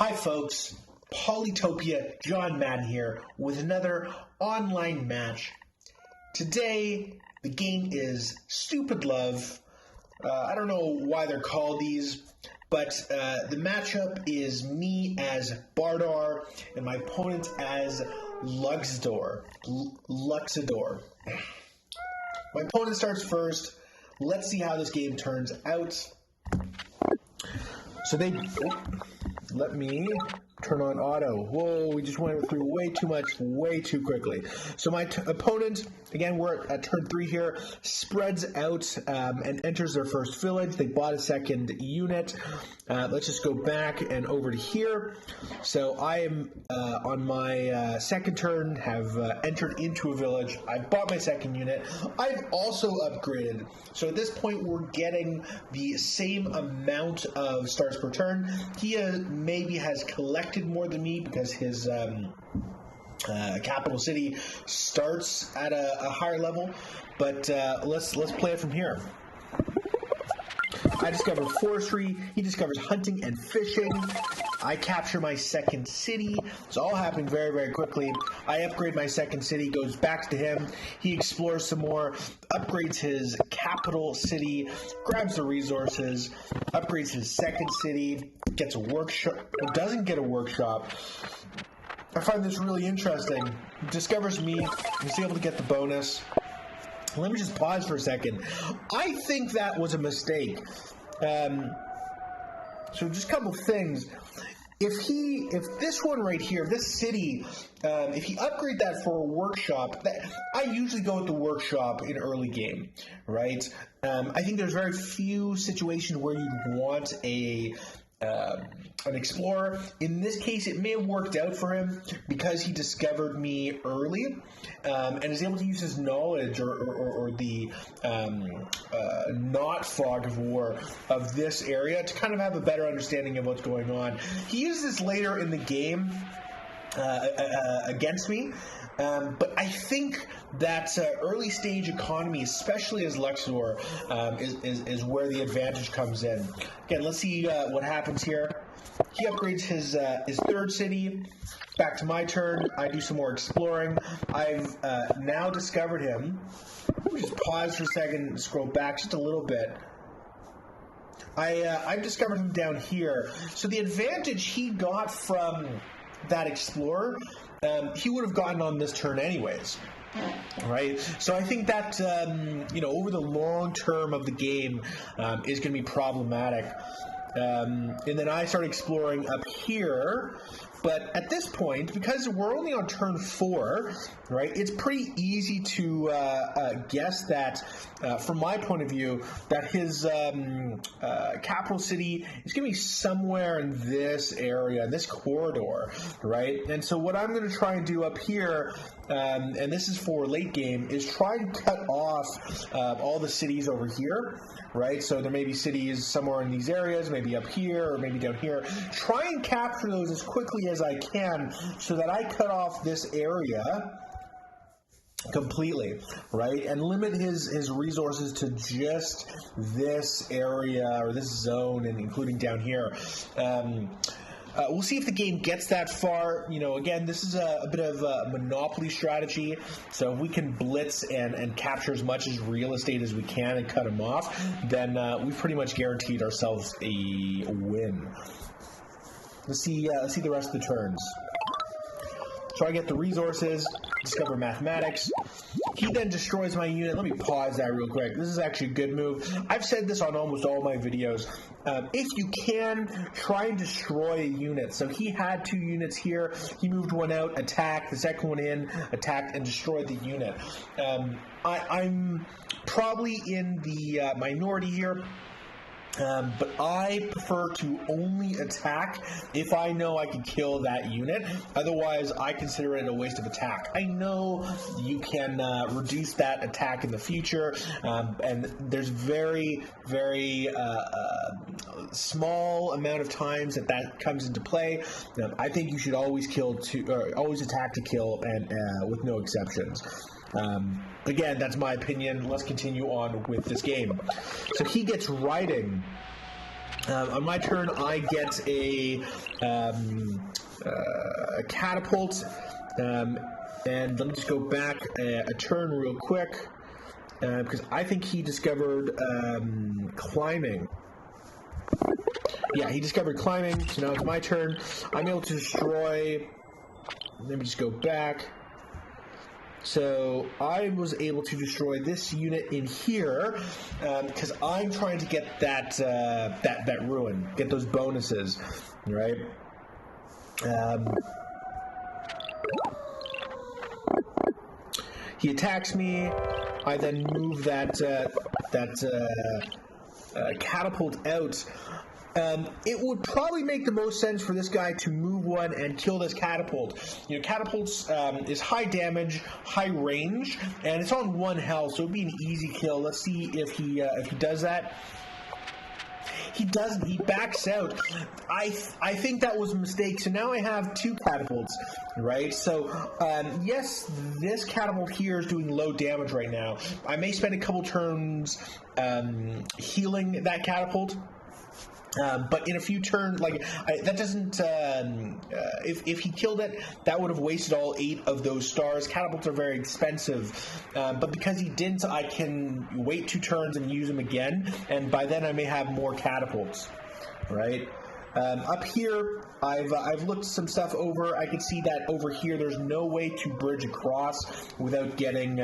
Hi folks, Polytopia, John Madden here with another online match. Today, the game is Stupid Love. I don't know why they're called these, but the matchup is me as Bardur and my opponent as Luxidoor. My opponent starts first. Let's see how this game turns out. So let me turn on auto. Whoa, we just went through way too much, way too quickly. So my opponent, again, we're at turn 3 here, spreads out and enters their first village. They bought a second unit. Let's just go back and over to here. So I am on my second turn, have entered into a village. I've bought my second unit. I've also upgraded. So at this point, we're getting the same amount of stars per turn. He maybe has collected more than me because his capital city starts at a higher level, but let's play it from here. I discover forestry, he discovers hunting and fishing. I capture my second city. It's all happening very, very quickly. I upgrade my second city, goes back to him. He explores some more, upgrades his capital city, grabs the resources, upgrades his second city, gets a workshop, doesn't get a workshop. I find this really interesting. He discovers me, he's able to get the bonus. Let me just pause for a second. I think that was a mistake. So just a couple things. If this one right here, this city, if you upgrade that for a workshop, I usually go with the workshop in early game, right? I think there's very few situations where you'd want an explorer. In this case, it may have worked out for him because he discovered me early and is able to use his knowledge or the not fog of war of this area to kind of have a better understanding of what's going on. He uses this later in the game against me. But I think that early stage economy, especially as Luxidoor, is where the advantage comes in. Again, let's see what happens here. He upgrades his third city. Back to my turn. I do some more exploring. I've now discovered him. Let me just pause for a second and scroll back just a little bit. I've discovered him down here. So the advantage he got from that explorer, he would have gotten on this turn anyways, right? So I think that over the long term of the game is going to be problematic. And then I start exploring up here. But at this point, because we're only on turn 4, right, it's pretty easy to guess that, from my point of view, that his capital city is going to be somewhere in this area, in this corridor, right? And so what I'm going to try and do up here, and this is for late game, is try and cut off all the cities over here, right? So there may be cities somewhere in these areas, maybe up here or maybe down here. Try and capture those as quickly as I can so that I cut off this area completely, right? And limit his resources to just this area or this zone, and including down here. We'll see if the game gets that far. Again, this is a bit of a monopoly strategy. So if we can blitz and capture as much as real estate as we can and cut them off, then we've pretty much guaranteed ourselves a win. Let's see the rest of the turns. So I get the resources, discover mathematics. He then destroys my unit. Let me pause that real quick. This is actually a good move. I've said this on almost all my videos. If you can, try and destroy a unit. So he had 2 units here. He moved one out, attacked, the second one in, attacked, and destroyed the unit. I'm probably in the minority here. But I prefer to only attack if I know I can kill that unit. Otherwise, I consider it a waste of attack. I know you can reduce that attack in the future, and there's very, very small amount of times that comes into play. I think you should always always attack to kill, and with no exceptions. Again, that's my opinion. Let's continue on with this game. So he gets riding On my turn, I get a catapult, and let me just go back a turn real quick, because I think he discovered climbing. Yeah, he discovered climbing, so now it's my turn. I'm able to destroy... Let me just go back. So I was able to destroy this unit in here because I'm trying to get that ruin, get those bonuses, right? He attacks me. I then move that catapult out. It would probably make the most sense for this guy to move one and kill this catapult. You know, catapults is high damage, high range, and it's on 1 health, so it'd be an easy kill. Let's see if he does that. He doesn't. He backs out. I think that was a mistake. So now I have 2 catapults, right? So yes, this catapult here is doing low damage right now. I may spend a couple turns healing that catapult. But in a few turns, that doesn't. If he killed it, that would have wasted all 8 of those stars. Catapults are very expensive, but because he didn't, I can wait 2 turns and use them again, and by then I may have more catapults. Right. Up here, I've looked some stuff over. I can see that over here there's no way to bridge across without getting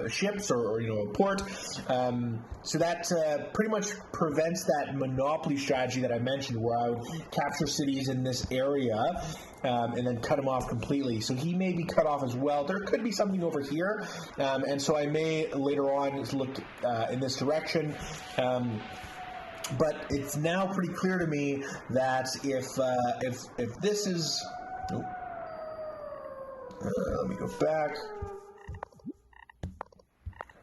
ships or a port. So that pretty much prevents that monopoly strategy that I mentioned, where I would capture cities in this area and then cut them off completely. So he may be cut off as well. There could be something over here, and so I may later on look in this direction. But it's now pretty clear to me that if this is, let me go back.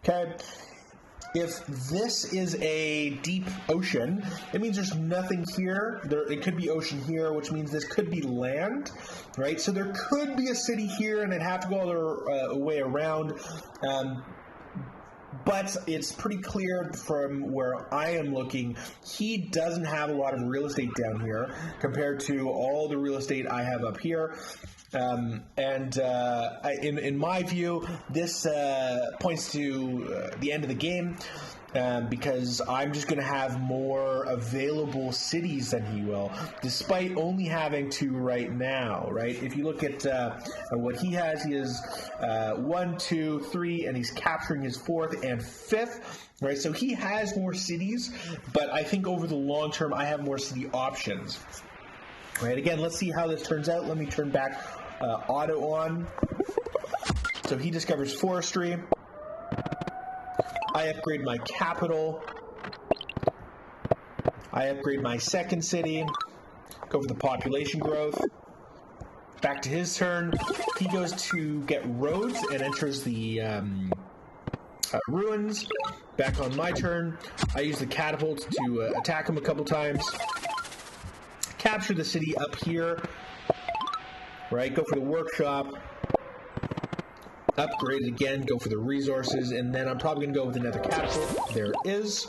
Okay, if this is a deep ocean, it means there's nothing here. It could be ocean here, which means this could be land, right? So there could be a city here, and it'd have to go all the way around. But it's pretty clear from where I am looking, he doesn't have a lot of real estate down here compared to all the real estate I have up here. In my view, this points to the end of the game. Because I'm just going to have more available cities than he will, despite only having 2 right now, right? If you look at what he has 1, 2, 3, and he's capturing his 4th and 5th, right? So he has more cities, but I think over the long term, I have more city options, right? Again, let's see how this turns out. Let me turn back auto on. So he discovers forestry. I upgrade my capital. I upgrade my 2nd city. Go for the population growth. Back to his turn. He goes to get roads and enters the ruins. Back on my turn. I use the catapult to attack him a couple times. Capture the city up here. Right, go for the workshop. Upgrade it again, go for the resources, and then I'm probably going to go with another catapult. There it is.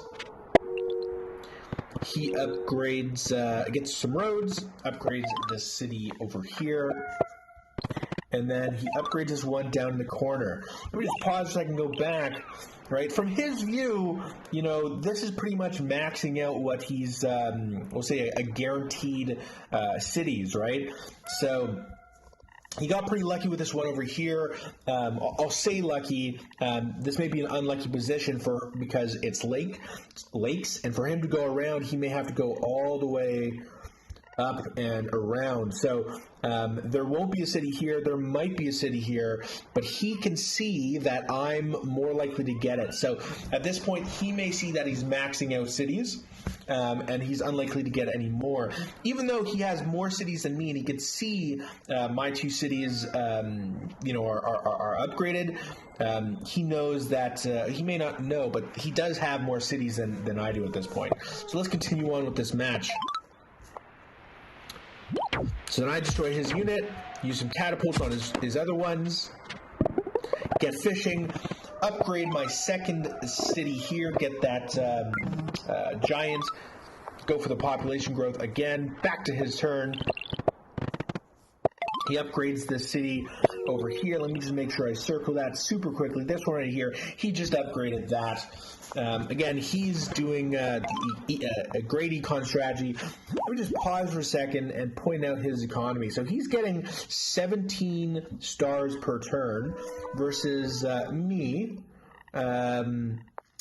He upgrades, gets some roads, upgrades the city over here, and then he upgrades this one down in the corner. Let me just pause so I can go back. Right, from his view, this is pretty much maxing out what he's, we'll say, a guaranteed cities, right? So he got pretty lucky with this one over here. I'll say lucky. This may be an unlucky position because it's lakes, and for him to go around, he may have to go all the way up and around. So there won't be a city here. There might be a city here, but he can see that I'm more likely to get it. So at this point, he may see that he's maxing out cities, and he's unlikely to get any more. Even though he has more cities than me, and he can see my 2 cities, are upgraded. He knows that he may not know, but he does have more cities than I do at this point. So let's continue on with this match. So then I destroy his unit, use some catapults on his other ones, get fishing, upgrade my 2nd city here, get that giant Go for the population growth again. Back to his turn. He upgrades this city over here. Let me just make sure I circle that super quickly. This one right here, he just upgraded that. Again, he's doing a great econ strategy. Let me just pause for a second and point out his economy. So he's getting 17 stars per turn versus me,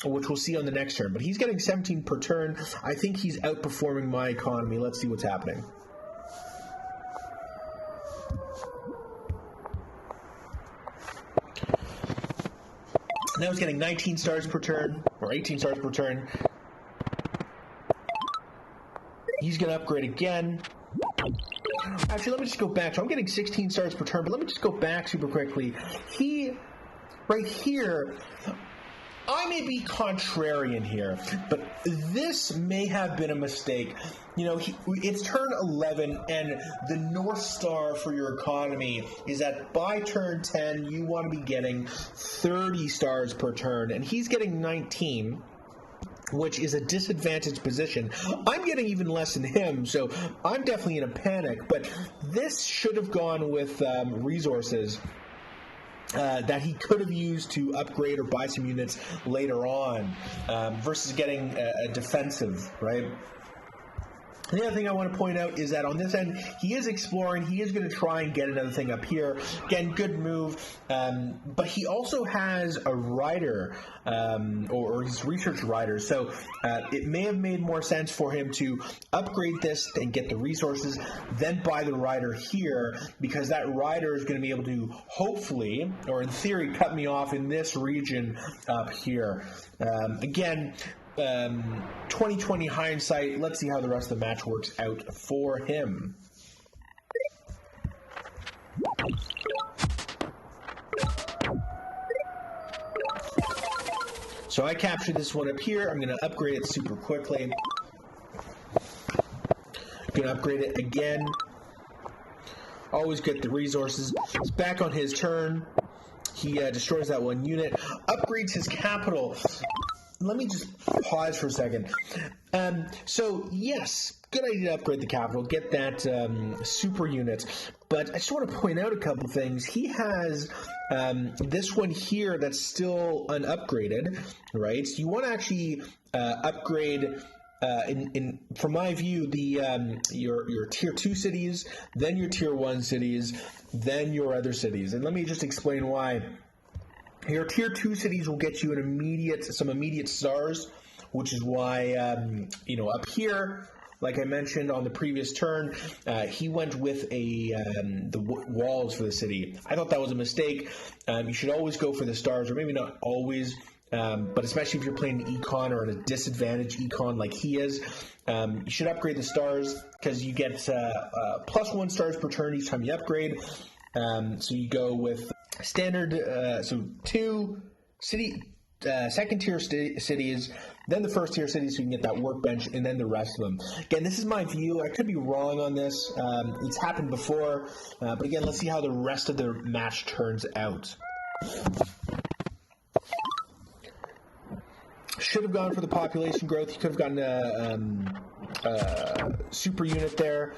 which we'll see on the next turn. But he's getting 17 per turn. I think he's outperforming my economy. Let's see what's happening. Now he's getting 19 stars per turn, or 18 stars per turn. He's going to upgrade again. Actually, let me just go back. So I'm getting 16 stars per turn, but let me just go back super quickly. Right here, I may be contrarian here, but this may have been a mistake. You know, it's turn 11, and the North Star for your economy is that by turn 10, you want to be getting 30 stars per turn, and he's getting 19, which is a disadvantaged position. I'm getting even less than him, so I'm definitely in a panic, but this should have gone with resources that he could have used to upgrade or buy some units later on versus getting a defensive, right? The other thing I want to point out is that on this end, he is exploring. He is going to try and get another thing up here. Again, good move. But he also has a rider, or his research rider. So it may have made more sense for him to upgrade this and get the resources, then buy the rider here, because that rider is going to be able to hopefully, or in theory, cut me off in this region up here. Again, 2020 hindsight. Let's see how the rest of the match works out for him. So I captured this one up here. I'm going to upgrade it super quickly. Going to upgrade it again. Always get the resources. It's back on his turn. He destroys that one unit. Upgrades his capital. Let me just pause for a second. So, yes, good idea to upgrade the capital, get that super unit. But I just want to point out a couple things. He has this one here that's still unupgraded, right? So you want to actually upgrade, from my view, the your tier 2 cities, then your tier 1 cities, then your other cities. And let me just explain why. Your tier 2 cities will get you some immediate stars, which is why, up here, like I mentioned on the previous turn, he went with the walls for the city. I thought that was a mistake. You should always go for the stars, or maybe not always, but especially if you're playing econ or in a disadvantaged econ like he is, you should upgrade the stars because you get +1 stars per turn each time you upgrade. So you go with standard, so 2 city, second tier cities, then the first tier cities so you can get that workbench, and then the rest of them. Again, this is my view. I could be wrong on this. It's happened before. But again, let's see how the rest of the match turns out. Should have gone for the population growth. He could have gotten a super unit there.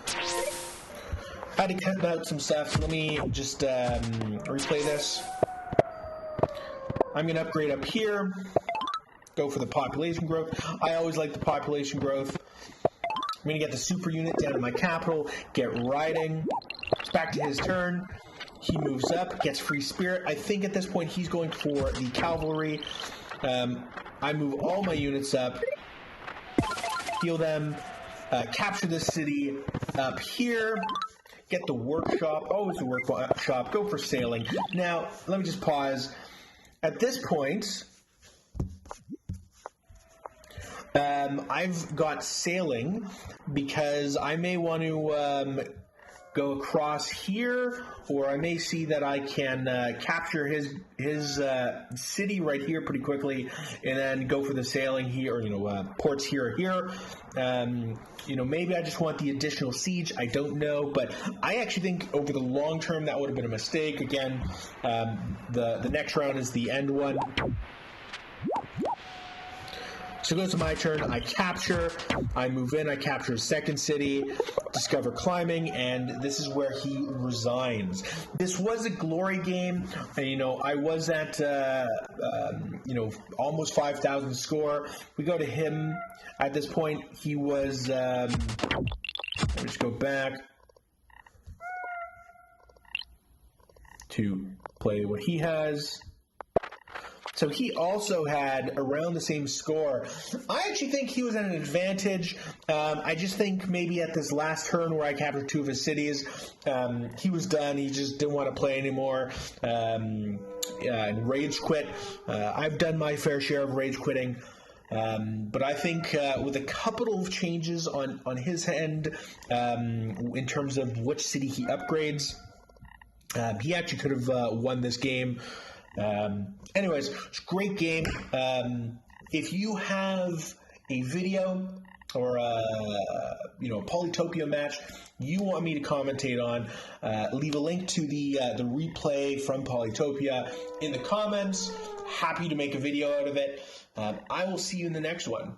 I had to cut out some stuff, so let me just replay this. I'm going to upgrade up here, go for the population growth. I always like the population growth. I'm going to get the super unit down to my capital, get riding. It's back to his turn. He moves up, gets free spirit. I think at this point he's going for the cavalry. I move all my units up, heal them, capture this city up here. Get the workshop, always the workshop, go for sailing. Now, let me just pause. At this point, I've got sailing because I may want to go across here, or I may see that I can capture his city right here pretty quickly, and then go for the sailing here, or ports here or here. Maybe I just want the additional siege. I don't know, but I actually think over the long term that would have been a mistake. Again, the next round is the end one. So it goes to my turn. I capture. I move in. I capture a second city. Discover climbing, and this is where he resigns. This was a glory game. And, I was at almost 5,000 score. We go to him. At this point, he was. Let me just go back to play what he has. So he also had around the same score. I actually think he was at an advantage. I just think maybe at this last turn where I captured 2 of his cities, he was done. He just didn't want to play anymore and rage quit. I've done my fair share of rage quitting. But I think with a couple of changes on his end in terms of which city he upgrades, he actually could have won this game. Anyways, it's a great game. If you have a video or a Polytopia match you want me to commentate on, leave a link to the replay from Polytopia in the comments. Happy to make a video out of it. I will see you in the next one.